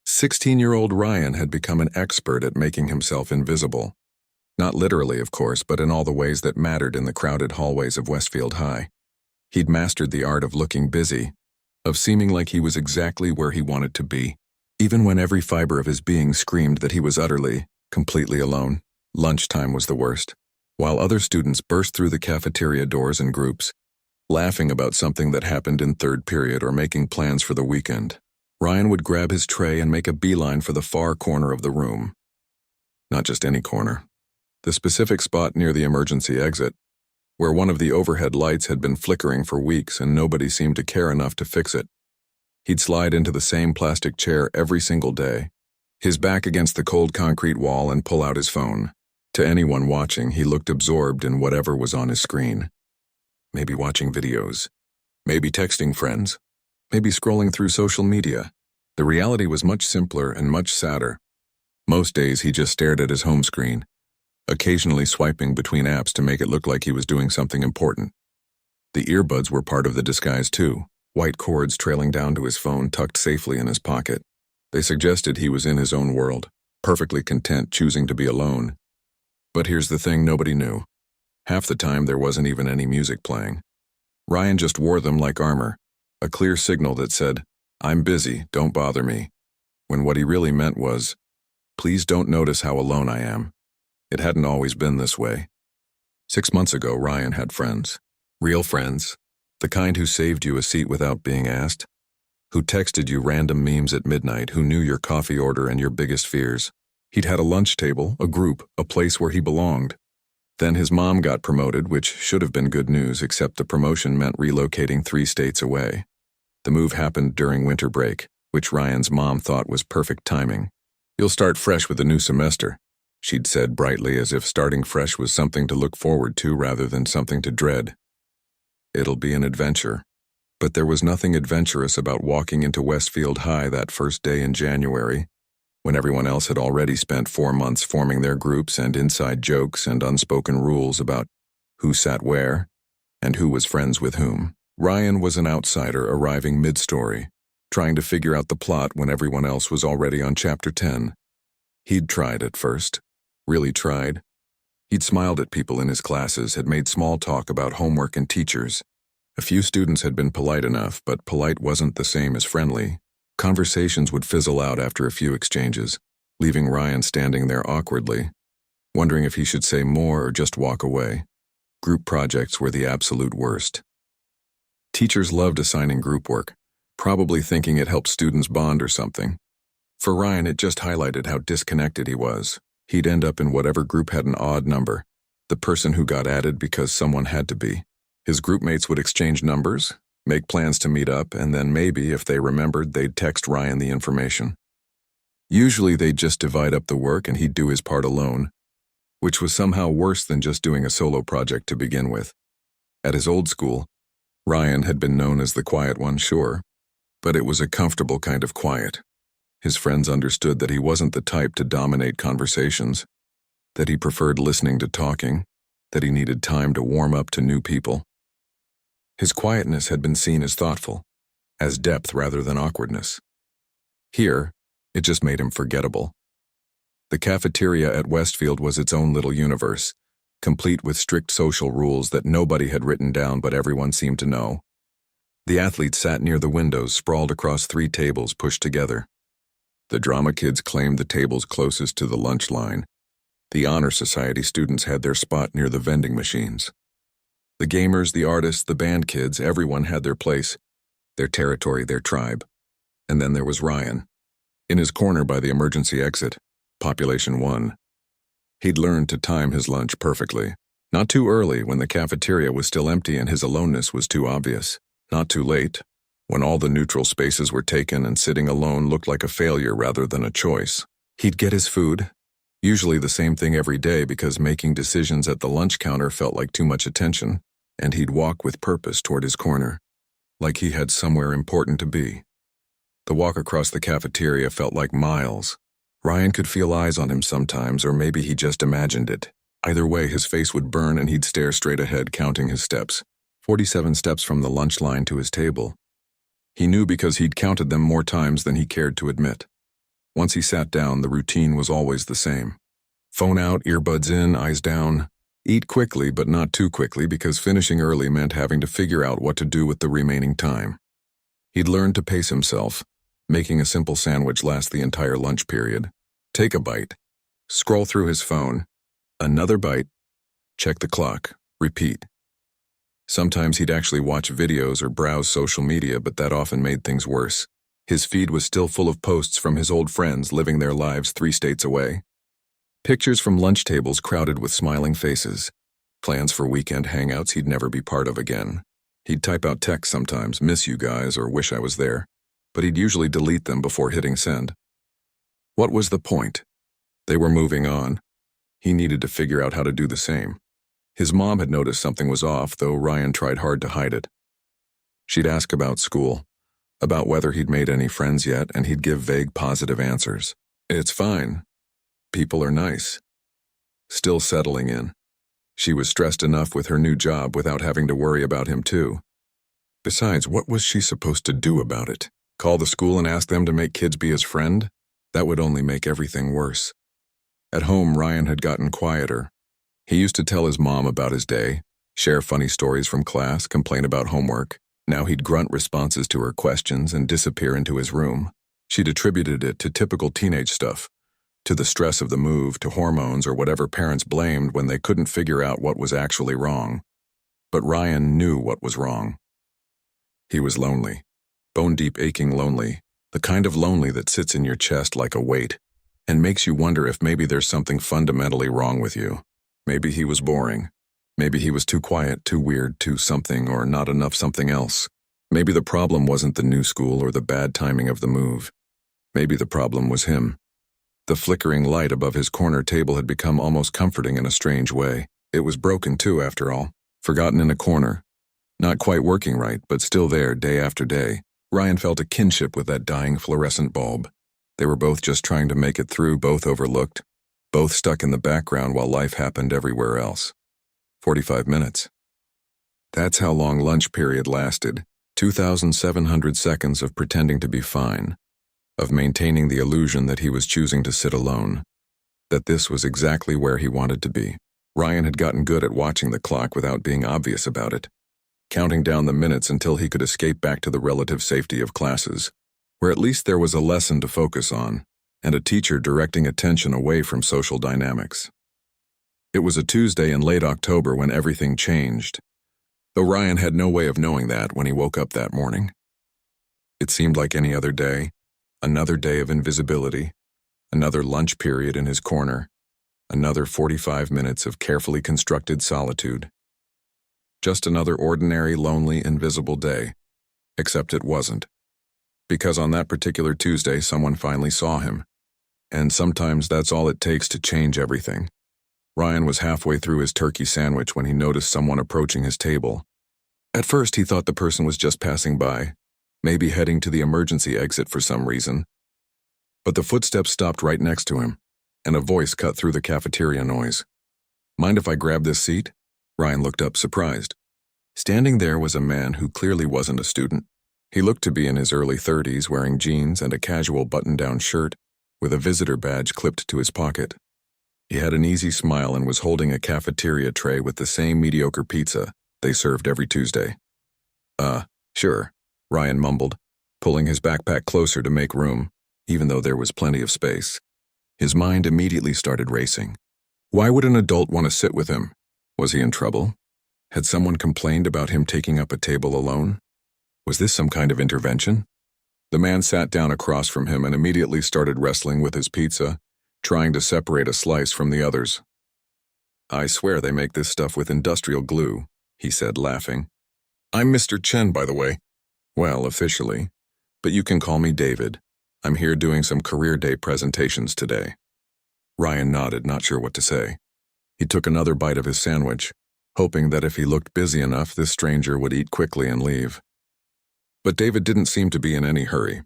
16-year-old Ryan had become an expert at making himself invisible. Not literally, of course, but in all the ways that mattered in the crowded hallways of Westfield High. He'd mastered the art of looking busy, of seeming like he was exactly where he wanted to be, even when every fiber of his being screamed that he was utterly, completely alone. Lunchtime was the worst. While other students burst through the cafeteria doors in groups, laughing about something that happened in third period or making plans for the weekend, Ryan would grab his tray and make a beeline for the far corner of the room. Not just any corner. The specific spot near the emergency exit, where one of the overhead lights had been flickering for weeks and nobody seemed to care enough to fix it. He'd slide into the same plastic chair every single day, his back against the cold concrete wall, and pull out his phone. To anyone watching, he looked absorbed in whatever was on his screen. Maybe watching videos, maybe texting friends, maybe scrolling through social media. The reality was much simpler and much sadder. Most days he just stared at his home screen, occasionally swiping between apps to make it look like he was doing something important. The earbuds were part of the disguise too, white cords trailing down to his phone tucked safely in his pocket. They suggested he was in his own world, perfectly content choosing to be alone. But here's the thing nobody knew. Half the time there wasn't even any music playing. Ryan just wore them like armor, a clear signal that said, "I'm busy, don't bother me," when what he really meant was, "Please don't notice how alone I am." It hadn't always been this way. 6 months ago, Ryan had friends. Real friends. The kind who saved you a seat without being asked. Who texted you random memes at midnight, who knew your coffee order and your biggest fears. He'd had a lunch table, a group, a place where he belonged. Then his mom got promoted, which should have been good news, except the promotion meant relocating 3 states away. The move happened during winter break, which Ryan's mom thought was perfect timing. "You'll start fresh with a new semester," she'd said brightly, as if starting fresh was something to look forward to rather than something to dread. "It'll be an adventure." But there was nothing adventurous about walking into Westfield High that first day in January, when everyone else had already spent 4 months forming their groups and inside jokes and unspoken rules about who sat where and who was friends with whom. Ryan was an outsider arriving mid-story, trying to figure out the plot when everyone else was already on chapter 10. He'd tried at first. Really tried. He'd smiled at people in his classes, had made small talk about homework and teachers. A few students had been polite enough, but polite wasn't the same as friendly. Conversations would fizzle out after a few exchanges, leaving Ryan standing there awkwardly, wondering if he should say more or just walk away. Group projects were the absolute worst. Teachers loved assigning group work, probably thinking it helped students bond or something. For Ryan, it just highlighted how disconnected he was. He'd end up in whatever group had an odd number, the person who got added because someone had to be. His groupmates would exchange numbers, make plans to meet up, and then maybe, if they remembered, they'd text Ryan the information. Usually they'd just divide up the work and he'd do his part alone, which was somehow worse than just doing a solo project to begin with. At his old school, Ryan had been known as the quiet one, sure, but it was a comfortable kind of quiet. His friends understood that he wasn't the type to dominate conversations, that he preferred listening to talking, that he needed time to warm up to new people. His quietness had been seen as thoughtful, as depth rather than awkwardness. Here, it just made him forgettable. The cafeteria at Westfield was its own little universe, complete with strict social rules that nobody had written down but everyone seemed to know. The athletes sat near the windows, sprawled across 3 tables pushed together. The drama kids claimed the tables closest to the lunch line. The Honor Society students had their spot near the vending machines. The gamers, the artists, the band kids, everyone had their place, their territory, their tribe. And then there was Ryan, in his corner by the emergency exit, population 1. He'd learned to time his lunch perfectly. Not too early when the cafeteria was still empty and his aloneness was too obvious. Not too late, when all the neutral spaces were taken and sitting alone looked like a failure rather than a choice. He'd get his food, usually the same thing every day because making decisions at the lunch counter felt like too much attention, and he'd walk with purpose toward his corner, like he had somewhere important to be. The walk across the cafeteria felt like miles. Ryan could feel eyes on him sometimes, or maybe he just imagined it. Either way, his face would burn and he'd stare straight ahead, counting his steps. 47 steps from the lunch line to his table. He knew because he'd counted them more times than he cared to admit. Once he sat down, the routine was always the same. Phone out, earbuds in, eyes down. Eat quickly, but not too quickly, because finishing early meant having to figure out what to do with the remaining time. He'd learned to pace himself, making a simple sandwich last the entire lunch period. Take a bite. Scroll through his phone. Another bite. Check the clock. Repeat. Sometimes he'd actually watch videos or browse social media, but that often made things worse. His feed was still full of posts from his old friends living their lives 3 states away. Pictures from lunch tables crowded with smiling faces. Plans for weekend hangouts he'd never be part of again. He'd type out texts sometimes, "Miss you guys," or "Wish I was there," but he'd usually delete them before hitting send. What was the point? They were moving on. He needed to figure out how to do the same. His mom had noticed something was off, though Ryan tried hard to hide it. She'd ask about school, about whether he'd made any friends yet, and he'd give vague positive answers. "It's fine. People are nice." Still settling in. She was stressed enough with her new job without having to worry about him too. Besides, what was she supposed to do about it? Call the school and ask them to make kids be his friend? That would only make everything worse. At home, Ryan had gotten quieter. He used to tell his mom about his day, share funny stories from class, complain about homework. Now he'd grunt responses to her questions and disappear into his room. She'd attributed it to typical teenage stuff, to the stress of the move, to hormones, or whatever parents blamed when they couldn't figure out what was actually wrong. But Ryan knew what was wrong. He was lonely. Bone-deep aching lonely. The kind of lonely that sits in your chest like a weight and makes you wonder if maybe there's something fundamentally wrong with you. Maybe he was boring. Maybe he was too quiet, too weird, too something, or not enough something else. Maybe the problem wasn't the new school or the bad timing of the move. Maybe the problem was him. The flickering light above his corner table had become almost comforting in a strange way. It was broken too, after all. Forgotten in a corner. Not quite working right, but still there day after day. Ryan felt a kinship with that dying fluorescent bulb. They were both just trying to make it through, both overlooked, both stuck in the background while life happened everywhere else. 45 minutes. That's how long lunch period lasted. 2,700 seconds of pretending to be fine, of maintaining the illusion that he was choosing to sit alone, that this was exactly where he wanted to be. Ryan had gotten good at watching the clock without being obvious about it, counting down the minutes until he could escape back to the relative safety of classes, where at least there was a lesson to focus on, and a teacher directing attention away from social dynamics. It was a Tuesday in late October when everything changed, though Ryan had no way of knowing that when he woke up that morning. It seemed like any other day, another day of invisibility, another lunch period in his corner, another 45 minutes of carefully constructed solitude. Just another ordinary, lonely, invisible day, except it wasn't. Because on that particular Tuesday, someone finally saw him. And sometimes that's all it takes to change everything. Ryan was halfway through his turkey sandwich when he noticed someone approaching his table. At first, he thought the person was just passing by, maybe heading to the emergency exit for some reason. But the footsteps stopped right next to him, and a voice cut through the cafeteria noise. "Mind if I grab this seat?" Ryan looked up, surprised. Standing there was a man who clearly wasn't a student. He looked to be in his early 30s, wearing jeans and a casual button-down shirt, with a visitor badge clipped to his pocket. He had an easy smile and was holding a cafeteria tray with the same mediocre pizza they served every Tuesday. Sure," Ryan mumbled, pulling his backpack closer to make room, even though there was plenty of space. His mind immediately started racing. Why would an adult want to sit with him? Was he in trouble? Had someone complained about him taking up a table alone? Was this some kind of intervention? The man sat down across from him and immediately started wrestling with his pizza, trying to separate a slice from the others. "I swear they make this stuff with industrial glue," he said, laughing. "I'm Mr. Chen, by the way." "Well, officially. But you can call me David. I'm here doing some career day presentations today." Ryan nodded, not sure what to say. He took another bite of his sandwich, hoping that if he looked busy enough, this stranger would eat quickly and leave. But David didn't seem to be in any hurry.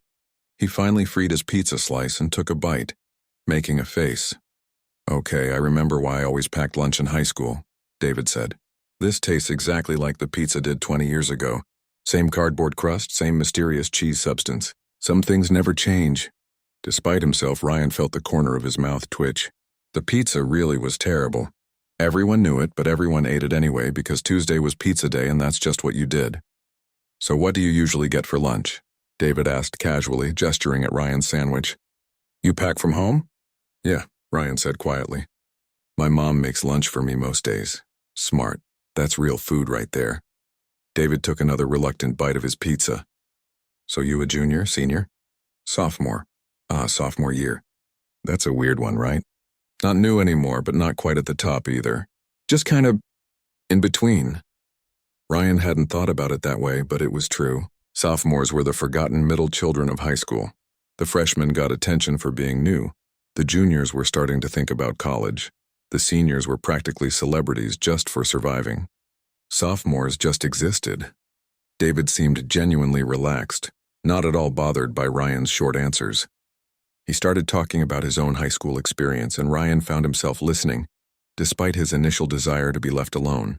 He finally freed his pizza slice and took a bite, making a face. "Okay, I remember why I always packed lunch in high school," David said. "This tastes exactly like the pizza did 20 years ago. Same cardboard crust, same mysterious cheese substance. Some things never change." Despite himself, Ryan felt the corner of his mouth twitch. The pizza really was terrible. Everyone knew it, but everyone ate it anyway because Tuesday was pizza day and that's just what you did. So what do you usually get for lunch? David asked casually, gesturing at Ryan's sandwich. You pack from home? Yeah, Ryan said quietly. My mom makes lunch for me most days. Smart. That's real food right there. David took another reluctant bite of his pizza. So you a junior, senior? Sophomore. Sophomore year. That's a weird one, right? Not new anymore, but not quite at the top either. Just kind of in between. Ryan hadn't thought about it that way, but it was true. Sophomores were the forgotten middle children of high school. The freshmen got attention for being new. The juniors were starting to think about college. The seniors were practically celebrities just for surviving. Sophomores just existed. David seemed genuinely relaxed, not at all bothered by Ryan's short answers. He started talking about his own high school experience, and Ryan found himself listening, despite his initial desire to be left alone.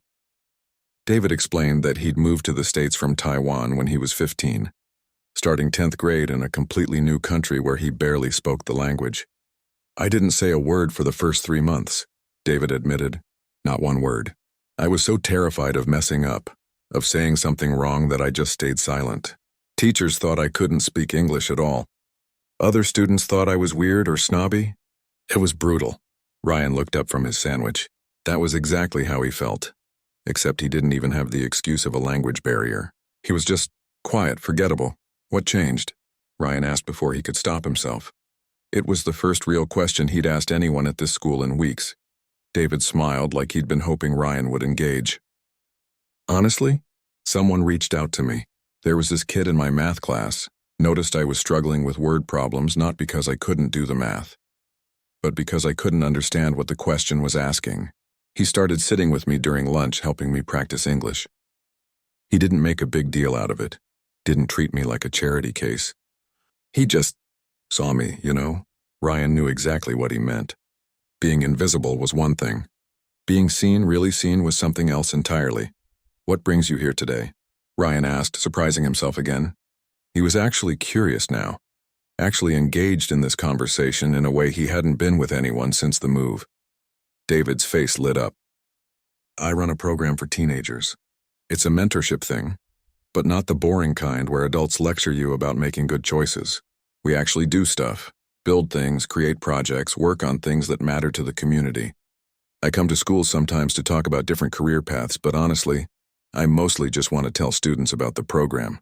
David explained that he'd moved to the States from Taiwan when he was 15, starting 10th grade in a completely new country where he barely spoke the language. I didn't say a word for the first 3 months, David admitted. Not one word. I was so terrified of messing up, of saying something wrong that I just stayed silent. Teachers thought I couldn't speak English at all. Other students thought I was weird or snobby. It was brutal. Ryan looked up from his sandwich. That was exactly how he felt. Except he didn't even have the excuse of a language barrier. He was just quiet, forgettable. What changed? Ryan asked before he could stop himself. It was the first real question he'd asked anyone at this school in weeks. David smiled like he'd been hoping Ryan would engage. Honestly, someone reached out to me. There was this kid in my math class, noticed I was struggling with word problems not because I couldn't do the math, but because I couldn't understand what the question was asking. He started sitting with me during lunch, helping me practice English. He didn't make a big deal out of it, didn't treat me like a charity case. He just saw me, you know? Ryan knew exactly what he meant. Being invisible was one thing. Being seen, really seen, was something else entirely. What brings you here today? Ryan asked, surprising himself again. He was actually curious now, actually engaged in this conversation in a way he hadn't been with anyone since the move. David's face lit up. I run a program for teenagers. It's a mentorship thing, but not the boring kind where adults lecture you about making good choices. We actually do stuff, build things, create projects, work on things that matter to the community. I come to schools sometimes to talk about different career paths, but honestly, I mostly just want to tell students about the program.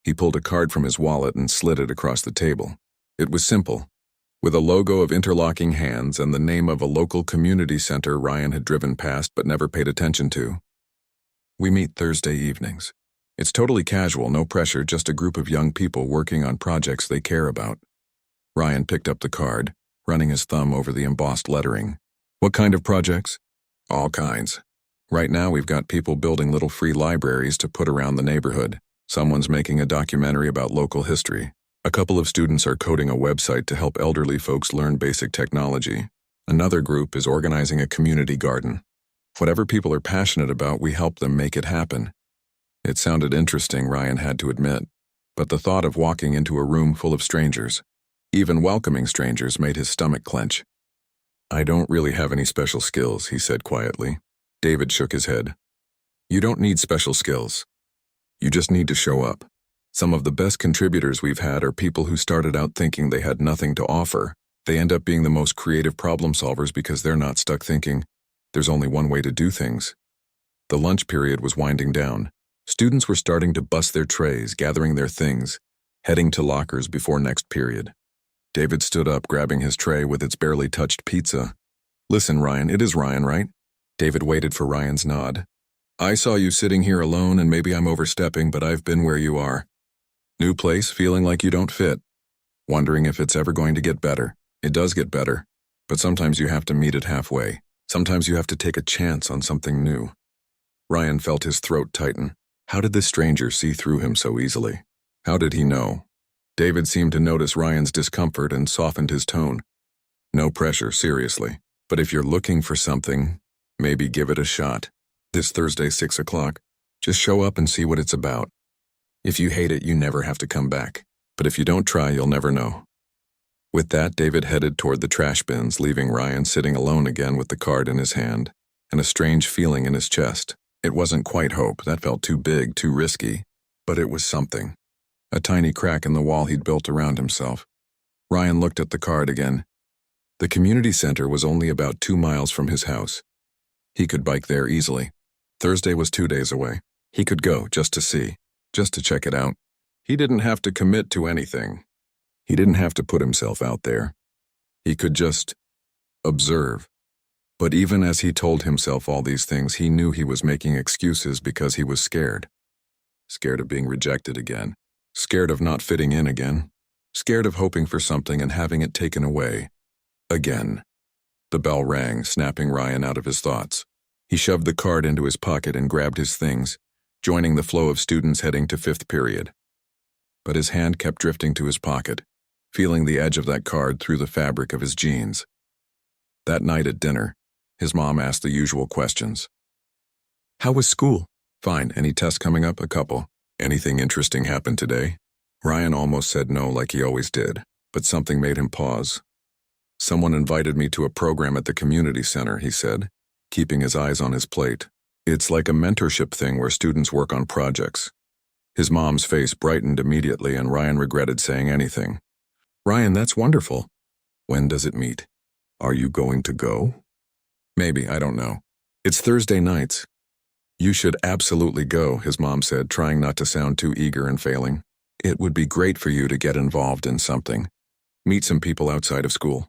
He pulled a card from his wallet and slid it across the table. It was simple, with a logo of interlocking hands and the name of a local community center Ryan had driven past but never paid attention to. We meet Thursday evenings. It's totally casual, no pressure, just a group of young people working on projects they care about. Ryan picked up the card, running his thumb over the embossed lettering. What kind of projects? All kinds. Right now we've got people building little free libraries to put around the neighborhood. Someone's making a documentary about local history. A couple of students are coding a website to help elderly folks learn basic technology. Another group is organizing a community garden. Whatever people are passionate about, we help them make it happen. It sounded interesting, Ryan had to admit, but the thought of walking into a room full of strangers, even welcoming strangers, made his stomach clench. I don't really have any special skills, he said quietly. David shook his head. You don't need special skills. You just need to show up. Some of the best contributors we've had are people who started out thinking they had nothing to offer. They end up being the most creative problem solvers because they're not stuck thinking, there's only one way to do things. The lunch period was winding down. Students were starting to bust their trays, gathering their things, heading to lockers before next period. David stood up, grabbing his tray with its barely touched pizza. Listen, Ryan, it is Ryan, right? David waited for Ryan's nod. I saw you sitting here alone, and maybe I'm overstepping, but I've been where you are. New place, feeling like you don't fit. Wondering if it's ever going to get better. It does get better, but sometimes you have to meet it halfway. Sometimes you have to take a chance on something new. Ryan felt his throat tighten. How did this stranger see through him so easily? How did he know? David seemed to notice Ryan's discomfort and softened his tone. No pressure, seriously. But if you're looking for something, maybe give it a shot. This Thursday, 6 o'clock. Just show up and see what it's about. If you hate it, you never have to come back. But if you don't try, you'll never know. With that, David headed toward the trash bins, leaving Ryan sitting alone again with the card in his hand, and a strange feeling in his chest. It wasn't quite hope, that felt too big, too risky, but it was something. A tiny crack in the wall he'd built around himself. Ryan looked at the card again. The community center was only about 2 miles from his house. He could bike there easily. Thursday was 2 days away. He could go just to see, just to check it out. He didn't have to commit to anything. He didn't have to put himself out there. He could just observe. But even as he told himself all these things, he knew he was making excuses because he was scared. Scared of being rejected again. Scared of not fitting in again. Scared of hoping for something and having it taken away. Again. The bell rang, snapping Ryan out of his thoughts. He shoved the card into his pocket and grabbed his things, joining the flow of students heading to 5th period. But his hand kept drifting to his pocket, feeling the edge of that card through the fabric of his jeans. That night at dinner, his mom asked the usual questions. How was school? Fine. Any tests coming up? A couple. Anything interesting happened today? Ryan almost said no like he always did, but something made him pause. Someone invited me to a program at the community center, he said, keeping his eyes on his plate. It's like a mentorship thing where students work on projects. His mom's face brightened immediately and Ryan regretted saying anything. Ryan, that's wonderful. When does it meet? Are you going to go? Maybe, I don't know. It's Thursday nights. You should absolutely go, his mom said, trying not to sound too eager and failing. It would be great for you to get involved in something. Meet some people outside of school.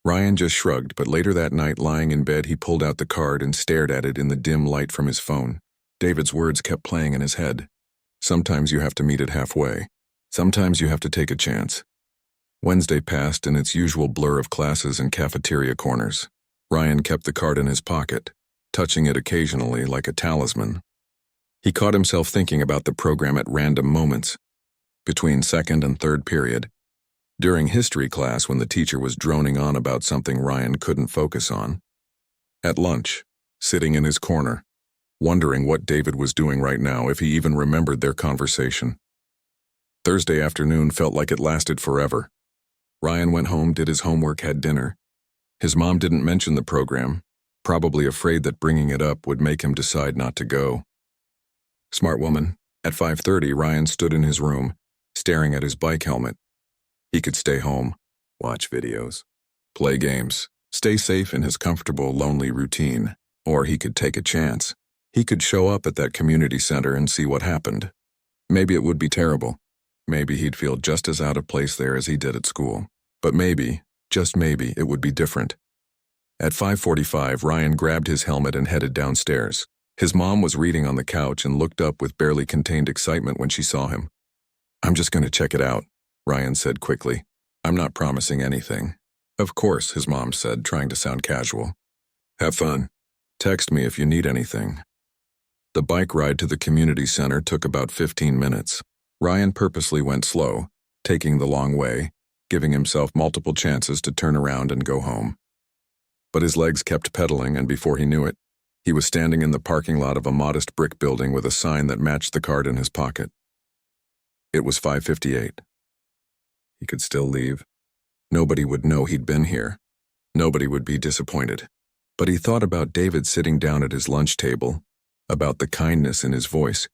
Ryan just shrugged, but later that night, lying in bed, he pulled out the card and stared at it in the dim light from his phone. David's words kept playing in his head. Sometimes you have to meet it halfway. Sometimes you have to take a chance. Wednesday passed in its usual blur of classes and cafeteria corners. Ryan kept the card in his pocket, touching it occasionally like a talisman. He caught himself thinking about the program at random moments, between 2nd and 3rd period, during history class when the teacher was droning on about something Ryan couldn't focus on, at lunch, sitting in his corner, wondering what David was doing right now, if he even remembered their conversation. Thursday afternoon felt like it lasted forever. Ryan went home, did his homework, had dinner. His mom didn't mention the program, probably afraid that bringing it up would make him decide not to go. Smart woman. At 5:30, Ryan stood in his room, staring at his bike helmet. He could stay home, watch videos, play games, stay safe in his comfortable, lonely routine. Or he could take a chance. He could show up at that community center and see what happened. Maybe it would be terrible. Maybe he'd feel just as out of place there as he did at school. But maybe, just maybe, it would be different. At 5:45, Ryan grabbed his helmet and headed downstairs. His mom was reading on the couch and looked up with barely contained excitement when she saw him. I'm just going to check it out, Ryan said quickly. I'm not promising anything. Of course, his mom said, trying to sound casual. Have fun. Text me if you need anything. The bike ride to the community center took about 15 minutes. Ryan purposely went slow, taking the long way, giving himself multiple chances to turn around and go home. But his legs kept pedaling, and before he knew it, he was standing in the parking lot of a modest brick building with a sign that matched the card in his pocket. It was 5:58. He could still leave. Nobody would know he'd been here. Nobody would be disappointed. But he thought about David sitting down at his lunch table, about the kindness in his voice,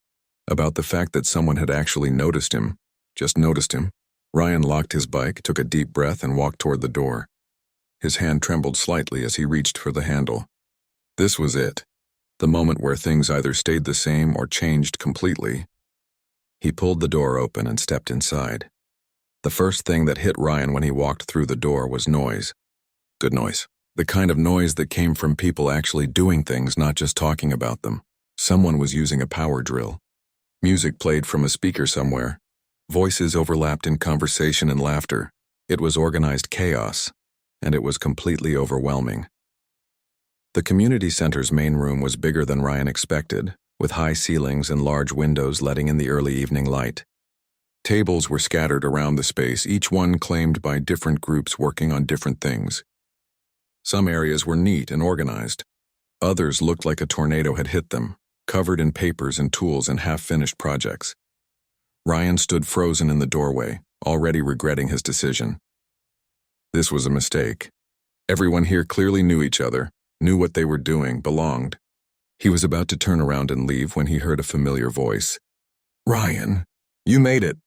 about the fact that someone had actually noticed him, just noticed him. Ryan locked his bike, took a deep breath, and walked toward the door. His hand trembled slightly as he reached for the handle. This was it, the moment where things either stayed the same or changed completely. He pulled the door open and stepped inside. The first thing that hit Ryan when he walked through the door was noise. Good noise. The kind of noise that came from people actually doing things, not just talking about them. Someone was using a power drill. Music played from a speaker somewhere. Voices overlapped in conversation and laughter. It was organized chaos, and it was completely overwhelming. The community center's main room was bigger than Ryan expected, with high ceilings and large windows letting in the early evening light. Tables were scattered around the space, each one claimed by different groups working on different things. Some areas were neat and organized. Others looked like a tornado had hit them, covered in papers and tools and half-finished projects. Ryan stood frozen in the doorway, already regretting his decision. This was a mistake. Everyone here clearly knew each other, knew what they were doing, belonged. He was about to turn around and leave when he heard a familiar voice. "Ryan, you made it."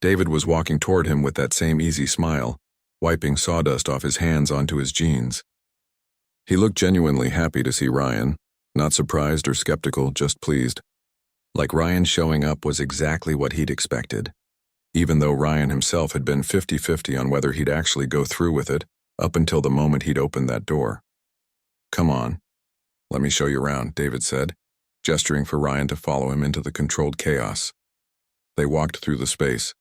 David was walking toward him with that same easy smile, wiping sawdust off his hands onto his jeans. He looked genuinely happy to see Ryan, not surprised or skeptical, just pleased. Like Ryan showing up was exactly what he'd expected, even though Ryan himself had been 50-50 on whether he'd actually go through with it up until the moment he'd opened that door. "Come on, let me show you around," David said, gesturing for Ryan to follow him into the controlled chaos. They walked through the space,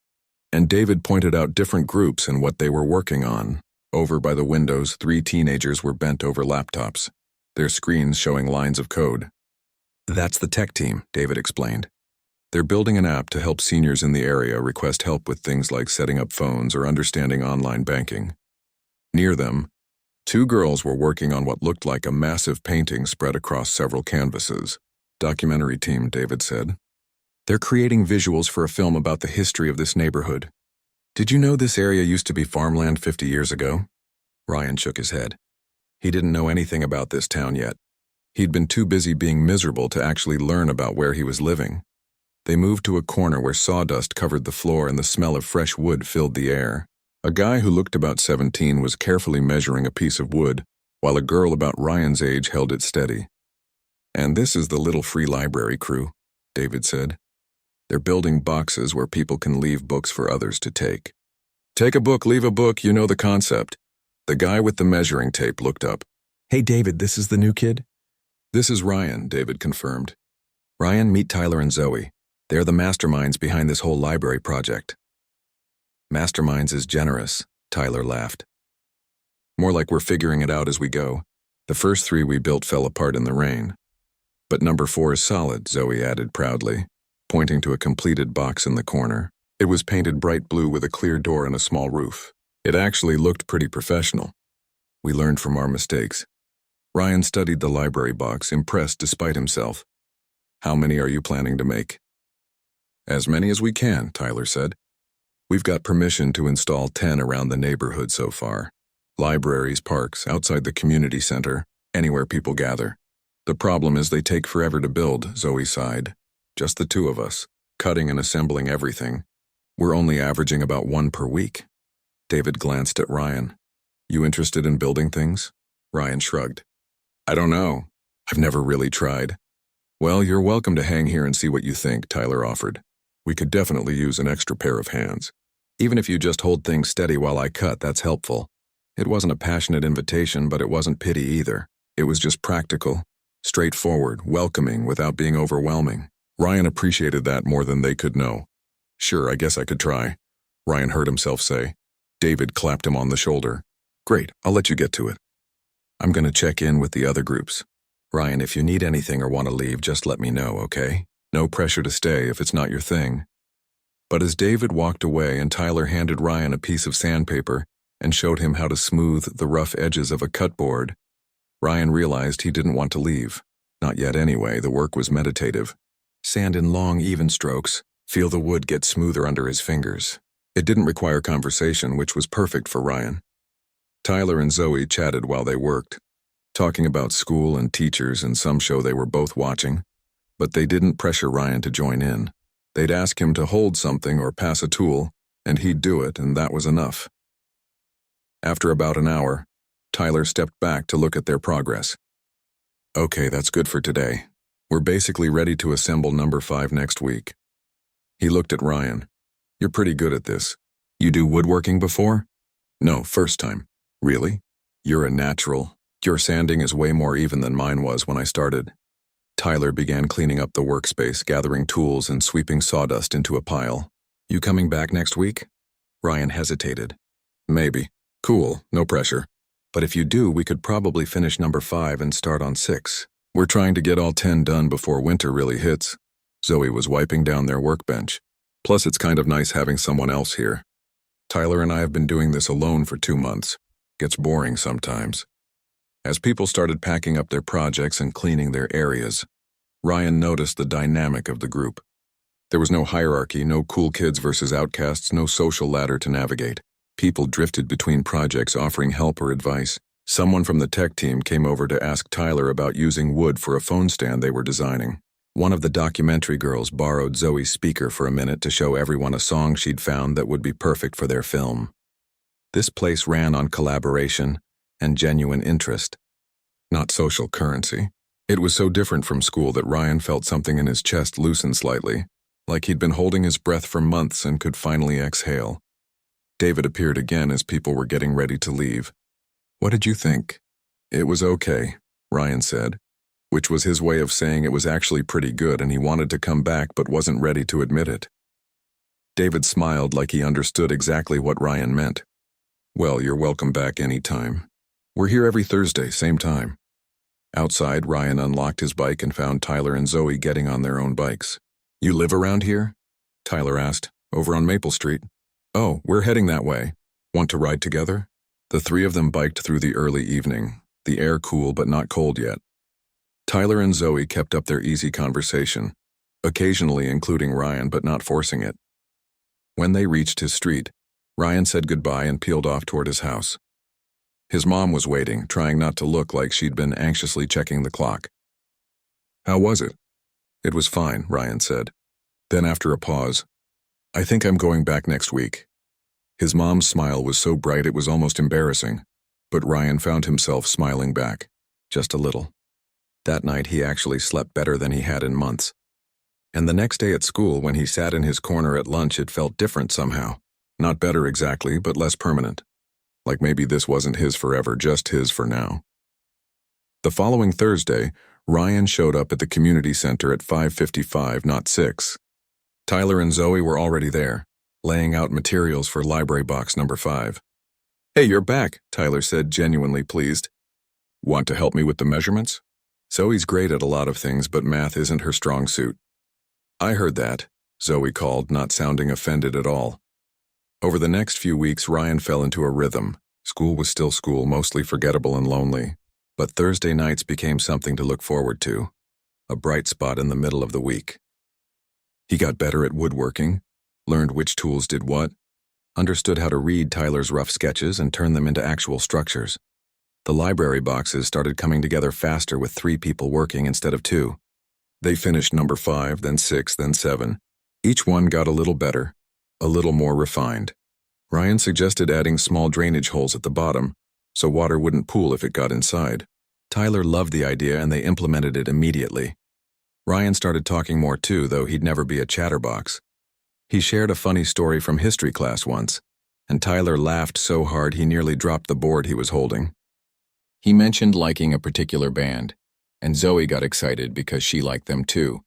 and David pointed out different groups and what they were working on. Over by the windows, 3 teenagers were bent over laptops, their screens showing lines of code. "That's the tech team," David explained. "They're building an app to help seniors in the area request help with things like setting up phones or understanding online banking." Near them, 2 girls were working on what looked like a massive painting spread across several canvases. "Documentary team," David said. "They're creating visuals for a film about the history of this neighborhood. Did you know this area used to be farmland 50 years ago?" Ryan shook his head. He didn't know anything about this town yet. He'd been too busy being miserable to actually learn about where he was living. They moved to a corner where sawdust covered the floor and the smell of fresh wood filled the air. A guy who looked about 17 was carefully measuring a piece of wood, while a girl about Ryan's age held it steady. "And this is the little free library crew," David said. "They're building boxes where people can leave books for others to take." "Take a book, leave a book, you know the concept." The guy with the measuring tape looked up. "Hey David, this is the new kid?" "This is Ryan," David confirmed. "Ryan, meet Tyler and Zoe. They're the masterminds behind this whole library project." "Masterminds is generous," Tyler laughed. "More like we're figuring it out as we go. The first 3 we built fell apart in the rain. But number 4 is solid," Zoe added proudly, pointing to a completed box in the corner. It was painted bright blue with a clear door and a small roof. It actually looked pretty professional. "We learned from our mistakes." Ryan studied the library box, impressed despite himself. "How many are you planning to make?" "As many as we can," Tyler said. "We've got permission to install 10 around the neighborhood so far. Libraries, parks, outside the community center, anywhere people gather. The problem is they take forever to build," Zoe sighed. "Just the 2 of us, cutting and assembling everything. We're only averaging about 1 per week." David glanced at Ryan. "You interested in building things?" Ryan shrugged. "I don't know. I've never really tried." "Well, you're welcome to hang here and see what you think," Tyler offered. "We could definitely use an extra pair of hands. Even if you just hold things steady while I cut, that's helpful." It wasn't a passionate invitation, but it wasn't pity either. It was just practical, straightforward, welcoming without being overwhelming. Ryan appreciated that more than they could know. "Sure, I guess I could try," Ryan heard himself say. David clapped him on the shoulder. "Great, I'll let you get to it. I'm going to check in with the other groups. Ryan, if you need anything or want to leave, just let me know, okay? No pressure to stay if it's not your thing." But as David walked away and Tyler handed Ryan a piece of sandpaper and showed him how to smooth the rough edges of a cutboard, Ryan realized he didn't want to leave. Not yet anyway, the work was meditative. Sand in long, even strokes, feel the wood get smoother under his fingers. It didn't require conversation, which was perfect for Ryan. Tyler and Zoe chatted while they worked, talking about school and teachers and some show they were both watching, but they didn't pressure Ryan to join in. They'd ask him to hold something or pass a tool, and he'd do it, and that was enough. After about an hour, Tyler stepped back to look at their progress. "Okay, that's good for today. We're basically ready to assemble number 5 next week." He looked at Ryan. "You're pretty good at this. You do woodworking before?" "No, first time." "Really? You're a natural. Your sanding is way more even than mine was when I started." Tyler began cleaning up the workspace, gathering tools and sweeping sawdust into a pile. "You coming back next week?" Ryan hesitated. "Maybe. Cool, no pressure. But if you do, we could probably finish number 5 and start on 6. We're trying to get all 10 done before winter really hits." Zoe was wiping down their workbench. "Plus, it's kind of nice having someone else here. Tyler and I have been doing this alone for 2 months. Gets boring sometimes." As people started packing up their projects and cleaning their areas, Ryan noticed the dynamic of the group. There was no hierarchy, no cool kids versus outcasts, no social ladder to navigate. People drifted between projects offering help or advice. Someone from the tech team came over to ask Tyler about using wood for a phone stand they were designing. One of the documentary girls borrowed Zoe's speaker for a minute to show everyone a song she'd found that would be perfect for their film. This place ran on collaboration and genuine interest, not social currency. It was so different from school that Ryan felt something in his chest loosen slightly, like he'd been holding his breath for months and could finally exhale. David appeared again as people were getting ready to leave. "What did you think?" "It was okay," Ryan said, which was his way of saying it was actually pretty good and he wanted to come back but wasn't ready to admit it. David smiled like he understood exactly what Ryan meant. "Well, you're welcome back anytime. We're here every Thursday, same time." Outside, Ryan unlocked his bike and found Tyler and Zoe getting on their own bikes. "You live around here?" Tyler asked. "Over on Maple Street." "Oh, we're heading that way. Want to ride together?" The three of them biked through the early evening, the air cool but not cold yet. Tyler and Zoe kept up their easy conversation, occasionally including Ryan but not forcing it. When they reached his street, Ryan said goodbye and peeled off toward his house. His mom was waiting, trying not to look like she'd been anxiously checking the clock. "How was it?" "It was fine," Ryan said. Then after a pause, "I think I'm going back next week." His mom's smile was so bright it was almost embarrassing, but Ryan found himself smiling back, just a little. That night he actually slept better than he had in months. And the next day at school, when he sat in his corner at lunch, it felt different somehow. Not better exactly, but less permanent. Like maybe this wasn't his forever, just his for now. The following Thursday, Ryan showed up at the community center at 5:55, not 6. Tyler and Zoe were already there, laying out materials for library box number 5. "Hey, you're back," Tyler said, genuinely pleased. "Want to help me with the measurements?" Zoe's great at a lot of things, but math isn't her strong suit. "I heard that," Zoe called, not sounding offended at all. Over the next few weeks, Ryan fell into a rhythm. School was still school, mostly forgettable and lonely. But Thursday nights became something to look forward to, a bright spot in the middle of the week. He got better at woodworking, learned which tools did what, understood how to read Tyler's rough sketches and turn them into actual structures. The library boxes started coming together faster with 3 people working instead of 2. They finished number 5, then 6, then 7. Each one got a little better, a little more refined. Ryan suggested adding small drainage holes at the bottom, so water wouldn't pool if it got inside. Tyler loved the idea and they implemented it immediately. Ryan started talking more too, though he'd never be a chatterbox. He shared a funny story from history class once, and Tyler laughed so hard he nearly dropped the board he was holding. He mentioned liking a particular band, and Zoe got excited because she liked them too,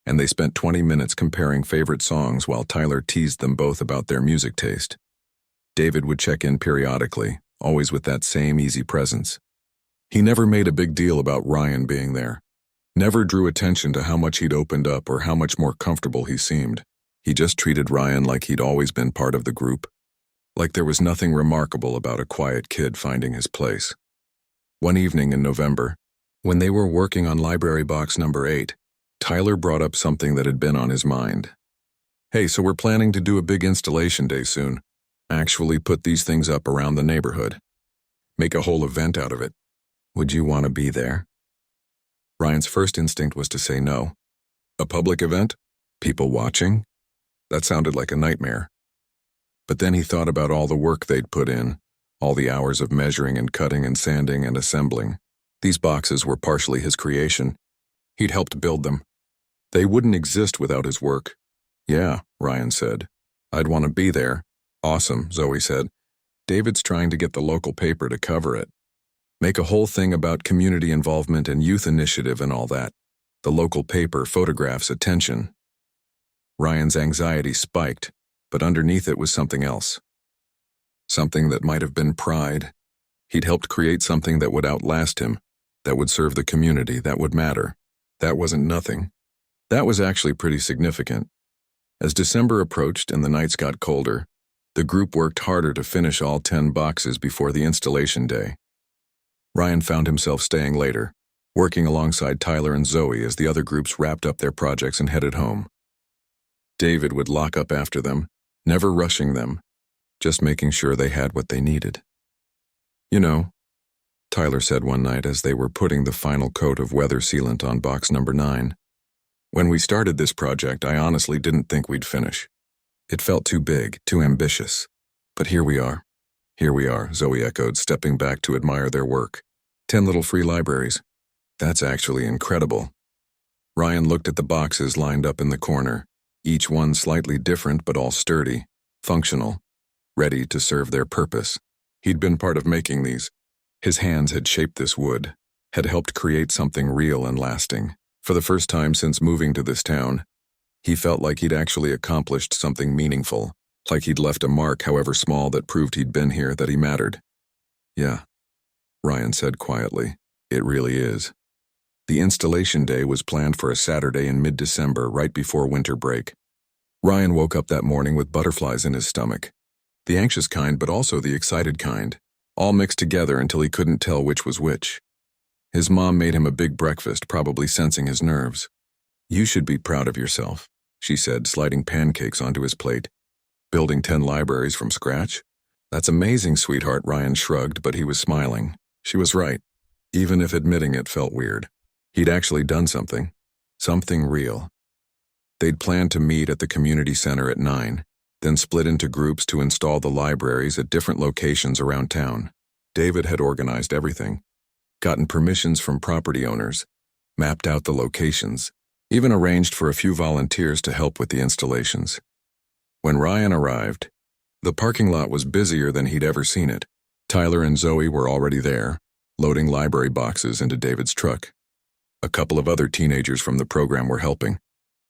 and they spent 20 minutes comparing favorite songs while Tyler teased them both about their music taste. David would check in periodically, always with that same easy presence. He never made a big deal about Ryan being there, never drew attention to how much he'd opened up or how much more comfortable he seemed. He just treated Ryan like he'd always been part of the group, like there was nothing remarkable about a quiet kid finding his place. One evening in November, when they were working on library box number 8, Tyler brought up something that had been on his mind. "Hey, so we're planning to do a big installation day soon. Actually put these things up around the neighborhood. Make a whole event out of it. Would you want to be there?" Ryan's first instinct was to say no. A public event? People watching? That sounded like a nightmare. But then he thought about all the work they'd put in, all the hours of measuring and cutting and sanding and assembling. These boxes were partially his creation. He'd helped build them. They wouldn't exist without his work. "Yeah," Ryan said. "I'd want to be there." "Awesome," Zoe said. "David's trying to get the local paper to cover it. Make a whole thing about community involvement and youth initiative and all that. The local paper photographs attention." Ryan's anxiety spiked, but underneath it was something else. Something that might have been pride. He'd helped create something that would outlast him, that would serve the community, that would matter. That wasn't nothing. That was actually pretty significant. As December approached and the nights got colder, the group worked harder to finish all 10 boxes before the installation day. Ryan found himself staying later, working alongside Tyler and Zoe as the other groups wrapped up their projects and headed home. David would lock up after them, never rushing them, just making sure they had what they needed. You know, Tyler said one night as they were putting the final coat of weather sealant on box number 9. When we started this project, I honestly didn't think we'd finish. It felt too big, too ambitious. But here we are. Here we are, Zoe echoed, stepping back to admire their work. 10 little free libraries. That's actually incredible. Ryan looked at the boxes lined up in the corner, each one slightly different but all sturdy, functional, ready to serve their purpose. He'd been part of making these. His hands had shaped this wood, had helped create something real and lasting. For the first time since moving to this town, he felt like he'd actually accomplished something meaningful, like he'd left a mark, however small, that proved he'd been here, that he mattered. Yeah, Ryan said quietly, it really is. The installation day was planned for a Saturday in mid-December, right before winter break. Ryan woke up that morning with butterflies in his stomach. The anxious kind, but also the excited kind, all mixed together until he couldn't tell which was which. His mom made him a big breakfast, probably sensing his nerves. You should be proud of yourself, she said, sliding pancakes onto his plate. Building 10 libraries from scratch? That's amazing, sweetheart, Ryan shrugged, but he was smiling. She was right, even if admitting it felt weird. He'd actually done something. Something real. They'd planned to meet at the community center at 9, then split into groups to install the libraries at different locations around town. David had organized everything, gotten permissions from property owners, mapped out the locations, even arranged for a few volunteers to help with the installations. When Ryan arrived, the parking lot was busier than he'd ever seen it. Tyler and Zoe were already there, loading library boxes into David's truck. A couple of other teenagers from the program were helping,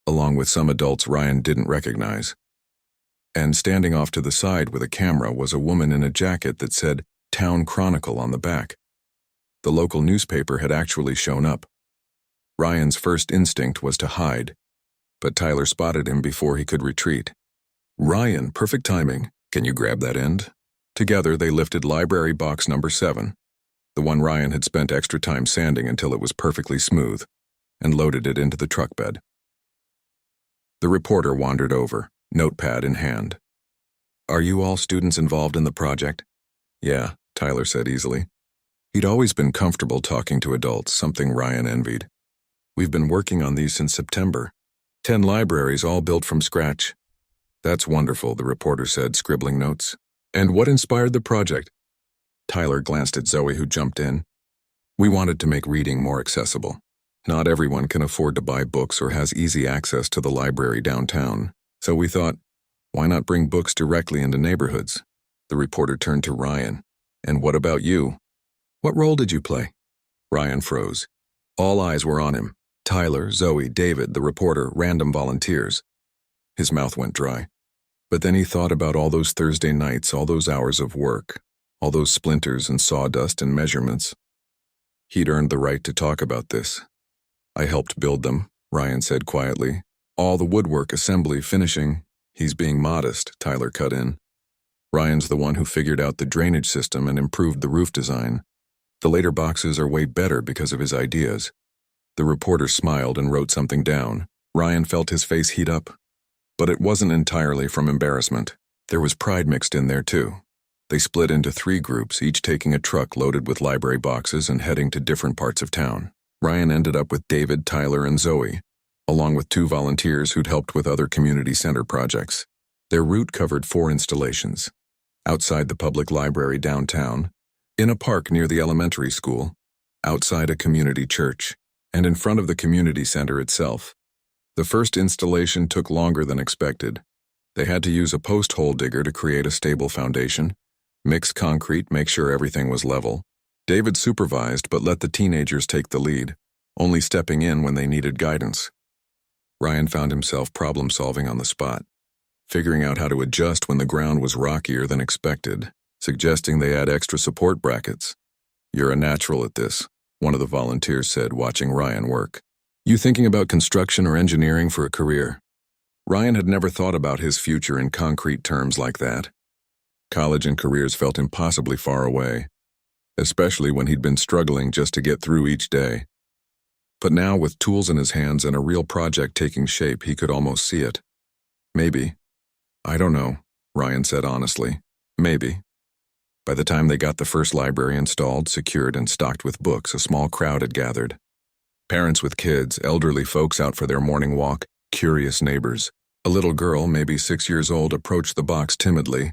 along with some adults Ryan didn't recognize. And standing off to the side with a camera was a woman in a jacket that said Town Chronicle on the back. The local newspaper had actually shown up. Ryan's first instinct was to hide, but Tyler spotted him before he could retreat. Ryan, perfect timing. Can you grab that end? Together they lifted library box number 7, the one Ryan had spent extra time sanding until it was perfectly smooth, and loaded it into the truck bed. The reporter wandered over, notepad in hand. Are you all students involved in the project? Yeah, Tyler said easily. He'd always been comfortable talking to adults, something Ryan envied. We've been working on these since September. 10 libraries, all built from scratch. That's wonderful, the reporter said, scribbling notes. And what inspired the project? Tyler glanced at Zoe, who jumped in. We wanted to make reading more accessible. Not everyone can afford to buy books or has easy access to the library downtown. So we thought, why not bring books directly into neighborhoods? The reporter turned to Ryan. And what about you? What role did you play? Ryan froze. All eyes were on him. Tyler, Zoe, David, the reporter, random volunteers. His mouth went dry. But then he thought about all those Thursday nights, all those hours of work, all those splinters and sawdust and measurements. He'd earned the right to talk about this. I helped build them, Ryan said quietly. All the woodwork, assembly, finishing. He's being modest, Tyler cut in. Ryan's the one who figured out the drainage system and improved the roof design. The later boxes are way better because of his ideas. The reporter smiled and wrote something down. Ryan felt his face heat up. But it wasn't entirely from embarrassment. There was pride mixed in there too. They split into 3 groups, each taking a truck loaded with library boxes and heading to different parts of town. Ryan ended up with David, Tyler, and Zoe, along with 2 volunteers who'd helped with other community center projects. Their route covered 4 installations. Outside the public library downtown, in a park near the elementary school, outside a community church, and in front of the community center itself. The first installation took longer than expected. They had to use a post hole digger to create a stable foundation, mix concrete, make sure everything was level. David supervised but let the teenagers take the lead, only stepping in when they needed guidance. Ryan found himself problem-solving on the spot, figuring out how to adjust when the ground was rockier than expected, suggesting they add extra support brackets. You're a natural at this, one of the volunteers said, watching Ryan work. You thinking about construction or engineering for a career? Ryan had never thought about his future in concrete terms like that. College and careers felt impossibly far away, especially when he'd been struggling just to get through each day. But now, with tools in his hands and a real project taking shape, he could almost see it. Maybe. I don't know, Ryan said honestly. Maybe. By the time they got the first library installed, secured, and stocked with books, a small crowd had gathered. Parents with kids, elderly folks out for their morning walk, curious neighbors. A little girl, maybe 6 years old, approached the box timidly.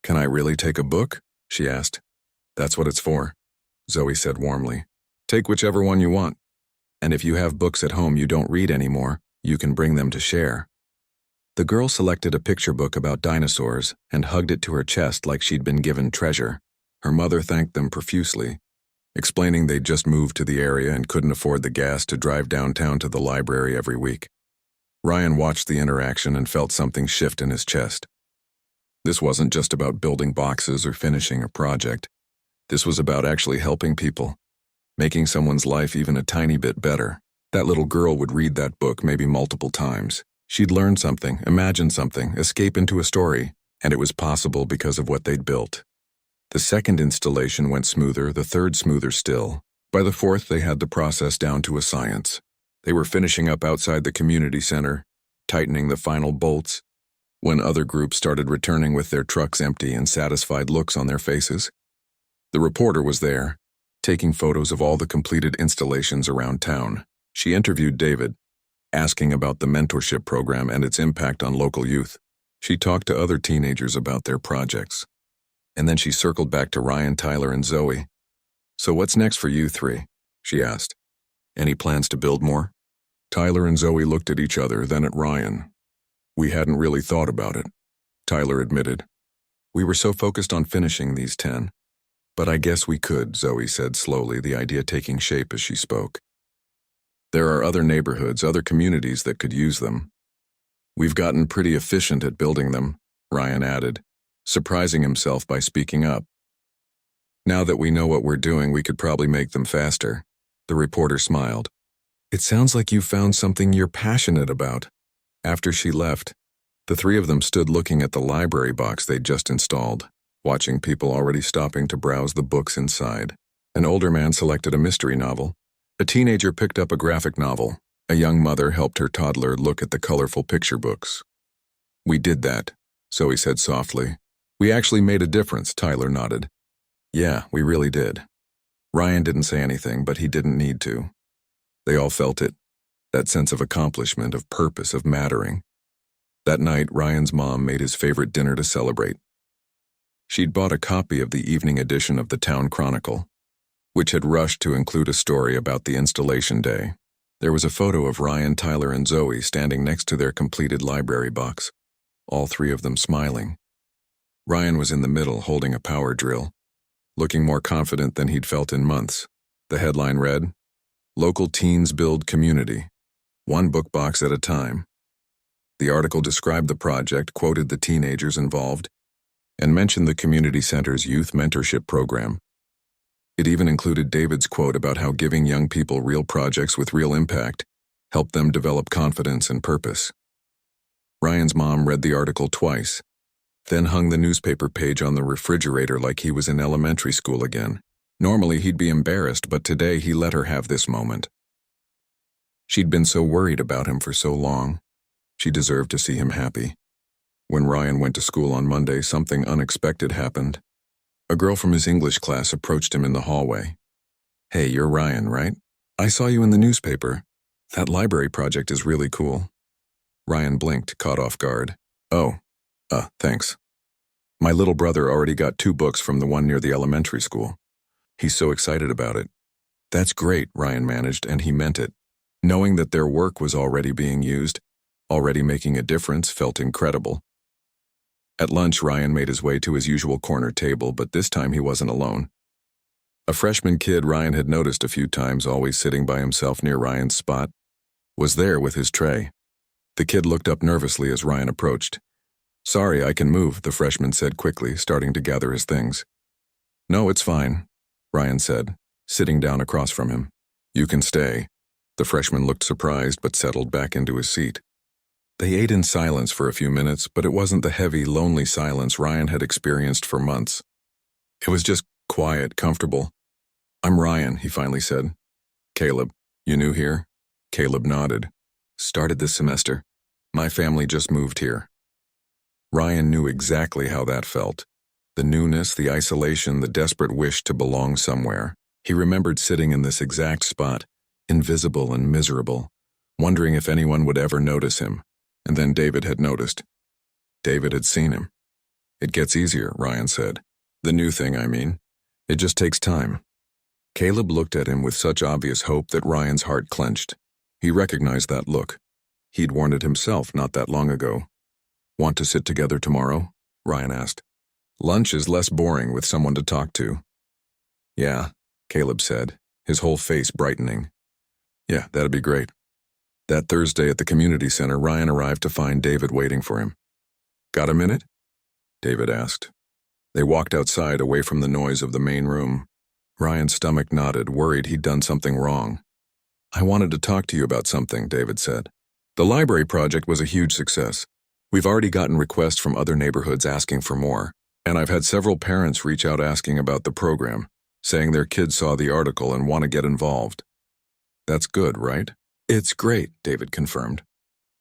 "Can I really take a book?" she asked. "That's what it's for," Zoe said warmly. "Take whichever one you want. And if you have books at home you don't read anymore, you can bring them to share." The girl selected a picture book about dinosaurs and hugged it to her chest like she'd been given treasure. Her mother thanked them profusely, explaining they'd just moved to the area and couldn't afford the gas to drive downtown to the library every week. Ryan watched the interaction and felt something shift in his chest. This wasn't just about building boxes or finishing a project. This was about actually helping people, making someone's life even a tiny bit better. That little girl would read that book maybe multiple times. She'd learn something, imagine something, escape into a story, and it was possible because of what they'd built. The second installation went smoother, the third smoother still. By the fourth, they had the process down to a science. They were finishing up outside the community center, tightening the final bolts, when other groups started returning with their trucks empty and satisfied looks on their faces. The reporter was there, taking photos of all the completed installations around town. She interviewed David, asking about the mentorship program and its impact on local youth. She talked to other teenagers about their projects. And then she circled back to Ryan, Tyler, and Zoe. "So what's next for you three?" she asked. "Any plans to build more?" Tyler and Zoe looked at each other, then at Ryan. "We hadn't really thought about it," Tyler admitted. "We were so focused on finishing these 10. But I guess we could," Zoe said slowly, the idea taking shape as she spoke. "There are other neighborhoods, other communities that could use them. We've gotten pretty efficient at building them," Ryan added, surprising himself by speaking up. "Now that we know what we're doing, we could probably make them faster." The reporter smiled. "It sounds like you found something you're passionate about." After she left, the three of them stood looking at the library box they'd just installed, watching people already stopping to browse the books inside. An older man selected a mystery novel. A teenager picked up a graphic novel. A young mother helped her toddler look at the colorful picture books. "We did that," Zoe said softly. "We actually made a difference," Tyler nodded. "Yeah, we really did." Ryan didn't say anything, but he didn't need to. They all felt it, that sense of accomplishment, of purpose, of mattering. That night, Ryan's mom made his favorite dinner to celebrate. She'd bought a copy of the evening edition of the Town Chronicle, which had rushed to include a story about the installation day. There was a photo of Ryan, Tyler, and Zoe standing next to their completed library box, all three of them smiling. Ryan was in the middle, holding a power drill, looking more confident than he'd felt in months. The headline read, "Local Teens Build Community, One Book Box at a Time." The article described the project, quoted the teenagers involved, and mentioned the community center's youth mentorship program. It even included David's quote about how giving young people real projects with real impact helped them develop confidence and purpose. Ryan's mom read the article twice, then hung the newspaper page on the refrigerator like he was in elementary school again. Normally he'd be embarrassed, but today he let her have this moment. She'd been so worried about him for so long. She deserved to see him happy. When Ryan went to school on Monday, something unexpected happened. A girl from his English class approached him in the hallway. "Hey, you're Ryan, right? I saw you in the newspaper. That library project is really cool." Ryan blinked, caught off guard. "Oh, thanks. My little brother already got 2 books from the one near the elementary school. He's so excited about it." "That's great," Ryan managed, and he meant it. Knowing that their work was already being used, already making a difference, felt incredible. At lunch, Ryan made his way to his usual corner table, but this time he wasn't alone. A freshman kid Ryan had noticed a few times, always sitting by himself near Ryan's spot, was there with his tray. The kid looked up nervously as Ryan approached. "Sorry, I can move," the freshman said quickly, starting to gather his things. "No, it's fine," Ryan said, sitting down across from him. "You can stay." The freshman looked surprised but settled back into his seat. They ate in silence for a few minutes, but it wasn't the heavy, lonely silence Ryan had experienced for months. It was just quiet, comfortable. "I'm Ryan," he finally said. "Caleb, you new here?" Caleb nodded. "Started this semester. My family just moved here." Ryan knew exactly how that felt. The newness, the isolation, the desperate wish to belong somewhere. He remembered sitting in this exact spot, invisible and miserable, wondering if anyone would ever notice him. And then David had noticed. David had seen him. It gets easier, Ryan said. The new thing, I mean. It just takes time. Caleb looked at him with such obvious hope that Ryan's heart clenched. He recognized that look. He'd worn it himself not that long ago. Want to sit together tomorrow? Ryan asked. Lunch is less boring with someone to talk to. Yeah, Caleb said, his whole face brightening. Yeah, that'd be great. That Thursday at the community center, Ryan arrived to find David waiting for him. Got a minute? David asked. They walked outside away from the noise of the main room. Ryan's stomach nodded, worried he'd done something wrong. I wanted to talk to you about something, David said. The library project was a huge success. We've already gotten requests from other neighborhoods asking for more, and I've had several parents reach out asking about the program, saying their kids saw the article and want to get involved. That's good, right? It's great, David confirmed.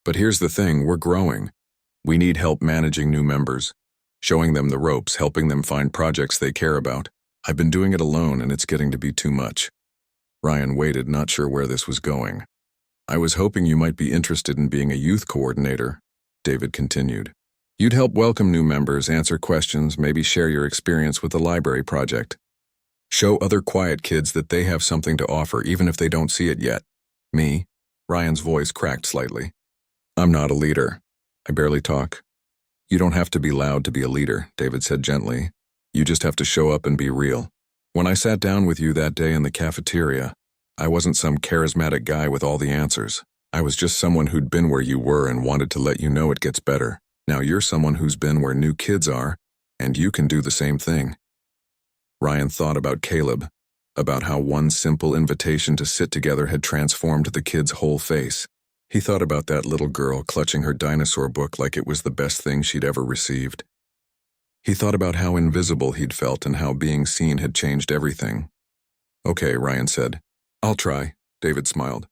But here's the thing, we're growing. We need help managing new members, showing them the ropes, helping them find projects they care about. I've been doing it alone and it's getting to be too much. Ryan waited, not sure where this was going. I was hoping you might be interested in being a youth coordinator, David continued. You'd help welcome new members, answer questions, maybe share your experience with the library project. Show other quiet kids that they have something to offer, even if they don't see it yet. Me? Ryan's voice cracked slightly. I'm not a leader. I barely talk. You don't have to be loud to be a leader, David said gently. You just have to show up and be real. When I sat down with you that day in the cafeteria, I wasn't some charismatic guy with all the answers. I was just someone who'd been where you were and wanted to let you know it gets better. Now you're someone who's been where new kids are, and you can do the same thing. Ryan thought about Caleb, about how one simple invitation to sit together had transformed the kid's whole face. He thought about that little girl clutching her dinosaur book like it was the best thing she'd ever received. He thought about how invisible he'd felt and how being seen had changed everything. Okay, Ryan said. I'll try, David smiled.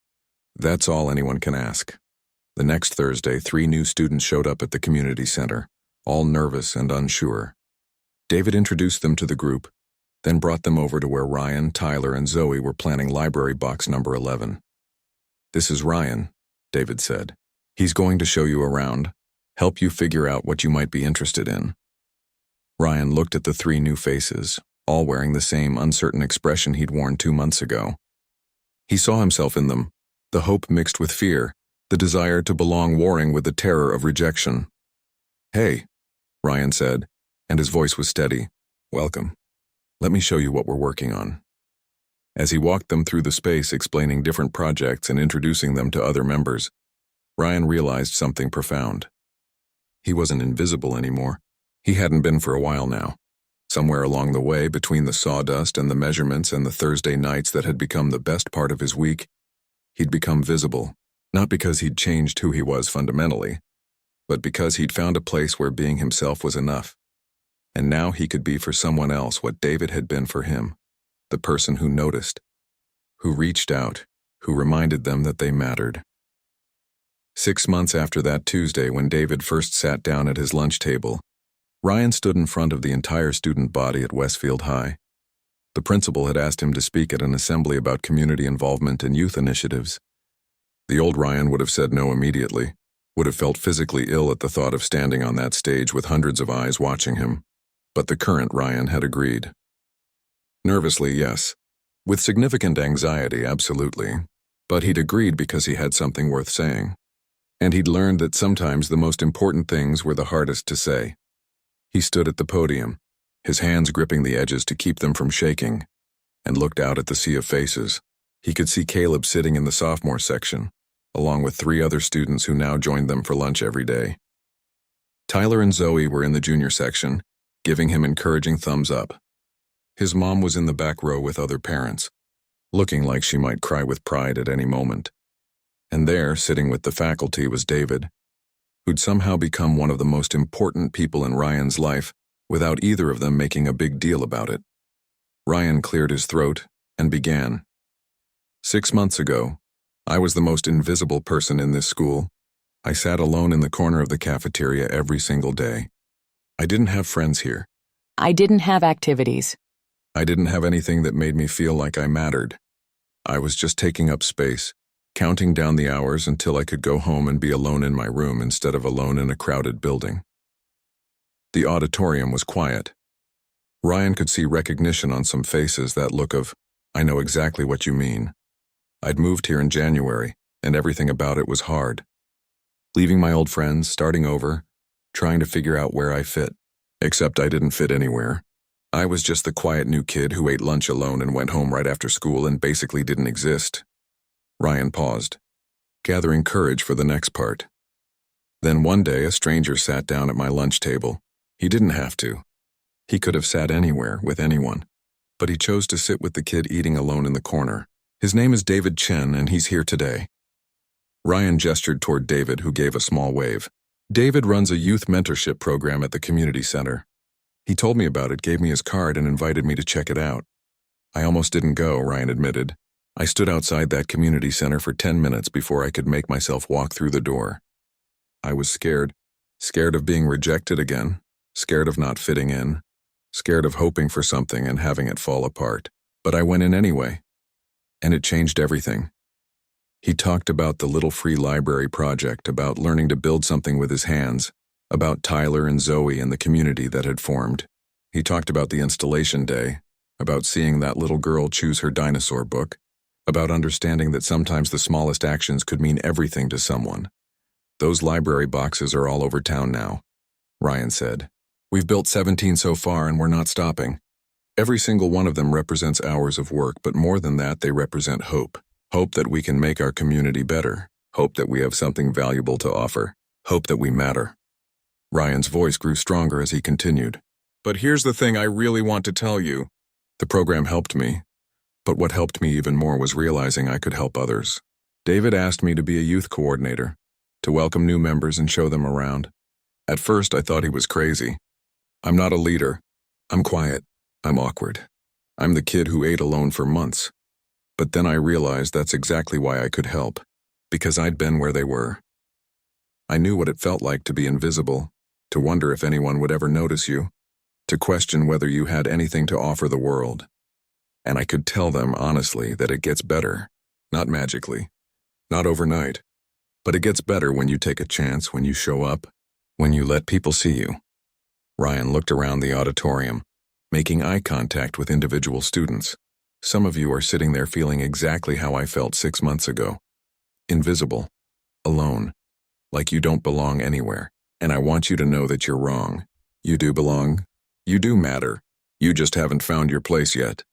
That's all anyone can ask. The next Thursday, 3 new students showed up at the community center, all nervous and unsure. David introduced them to the group, then brought them over to where Ryan, Tyler, and Zoe were planning library box number 11. This is Ryan, David said. He's going to show you around, help you figure out what you might be interested in. Ryan looked at the 3 new faces, all wearing the same uncertain expression he'd worn 2 months ago. He saw himself in them, the hope mixed with fear, the desire to belong warring with the terror of rejection. Hey, Ryan said, and his voice was steady. Welcome. Let me show you what we're working on. As he walked them through the space explaining different projects and introducing them to other members, Ryan realized something profound. He wasn't invisible anymore. He hadn't been for a while now. Somewhere along the way, between the sawdust and the measurements and the Thursday nights that had become the best part of his week, he'd become visible, not because he'd changed who he was fundamentally, but because he'd found a place where being himself was enough. And now he could be for someone else what David had been for him, the person who noticed, who reached out, who reminded them that they mattered. 6 months after that Tuesday when David first sat down at his lunch table, Ryan stood in front of the entire student body at Westfield High. The principal had asked him to speak at an assembly about community involvement and youth initiatives. The old Ryan would have said no immediately, would have felt physically ill at the thought of standing on that stage with hundreds of eyes watching him. But the current Ryan had agreed. Nervously, yes. With significant anxiety, absolutely. But he'd agreed because he had something worth saying. And he'd learned that sometimes the most important things were the hardest to say. He stood at the podium, his hands gripping the edges to keep them from shaking, and looked out at the sea of faces. He could see Caleb sitting in the sophomore section, along with 3 other students who now joined them for lunch every day. Tyler and Zoe were in the junior section, giving him encouraging thumbs up. His mom was in the back row with other parents, looking like she might cry with pride at any moment. And there, sitting with the faculty, was David, who'd somehow become one of the most important people in Ryan's life without either of them making a big deal about it. Ryan cleared his throat and began. 6 months ago, I was the most invisible person in this school. I sat alone in the corner of the cafeteria every single day. I didn't have friends here. I didn't have activities. I didn't have anything that made me feel like I mattered. I was just taking up space, counting down the hours until I could go home and be alone in my room instead of alone in a crowded building. The auditorium was quiet. Ryan could see recognition on some faces, that look of, I know exactly what you mean. I'd moved here in January, and everything about it was hard. Leaving my old friends, starting over, trying to figure out where I fit. Except I didn't fit anywhere. I was just the quiet new kid who ate lunch alone and went home right after school and basically didn't exist. Ryan paused, gathering courage for the next part. Then one day a stranger sat down at my lunch table. He didn't have to. He could have sat anywhere with anyone, but he chose to sit with the kid eating alone in the corner. His name is David Chen, and he's here today. Ryan gestured toward David, who gave a small wave. David runs a youth mentorship program at the community center. He told me about it, gave me his card, and invited me to check it out. I almost didn't go, Ryan admitted. I stood outside that community center for 10 minutes before I could make myself walk through the door. I was scared. Scared of being rejected again. Scared of not fitting in. Scared of hoping for something and having it fall apart. But I went in anyway. And it changed everything. He talked about the Little Free Library project, about learning to build something with his hands, about Tyler and Zoe and the community that had formed. He talked about the installation day, about seeing that little girl choose her dinosaur book, about understanding that sometimes the smallest actions could mean everything to someone. Those library boxes are all over town now, Ryan said. We've built 17 so far and we're not stopping. Every single one of them represents hours of work, but more than that, they represent hope. Hope that we can make our community better. Hope that we have something valuable to offer. Hope that we matter. Ryan's voice grew stronger as he continued. But here's the thing I really want to tell you. The program helped me, but what helped me even more was realizing I could help others. David asked me to be a youth coordinator, to welcome new members and show them around. At first, I thought he was crazy. I'm not a leader. I'm quiet. I'm awkward. I'm the kid who ate alone for months. But then I realized that's exactly why I could help, because I'd been where they were. I knew what it felt like to be invisible, to wonder if anyone would ever notice you, to question whether you had anything to offer the world. And I could tell them honestly that it gets better, not magically, not overnight, but it gets better when you take a chance, when you show up, when you let people see you. Ryan looked around the auditorium, making eye contact with individual students. Some of you are sitting there feeling exactly how I felt 6 months ago. Invisible, alone, like you don't belong anywhere. And I want you to know that you're wrong. You do belong. You do matter. You just haven't found your place yet.